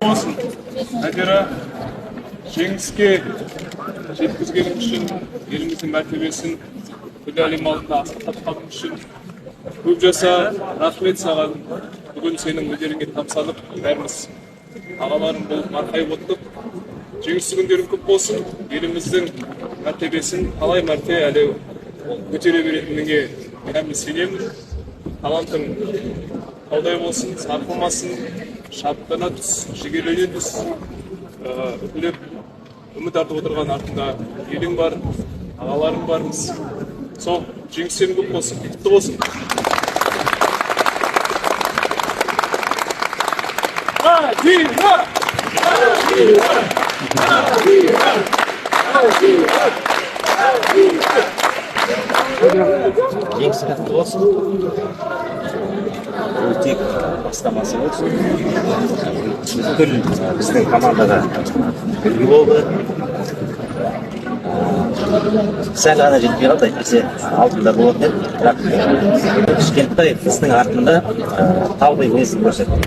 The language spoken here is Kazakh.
болсын. Надира, жеңіске жеткізген үшін, еліміздің мәртебесін бүкіл әлем алдында асқақтатқаның үшін көп жаса, рахмет саған. Бүгін сенің өнеріңе тамсанып, бәріміз ағаларың болып марқайып отырдық. Жеңісті күндерің көп болсын. Еліміздің мәртебесін қалай мәрте әлі көтере беретініңе кәміл сенемін. Талантың таудай болсын, сарқылмасын, шаттана түс, жігерлене түс. Үкілеп, үміт артып отырған артында елің бар, ағаларың бармыз. Сол, жеңістерің көп болсын, құтты болсын. Жеңіс құтты болсын. Бұл тек бастамасы болсын. Бүкіл біздің командада үлгі болды. Сәл ғана жетпей қалды, әйтпесе алдында болатын еді. Бірақ кішкентай біздің артында таудай мінезін көрсетті.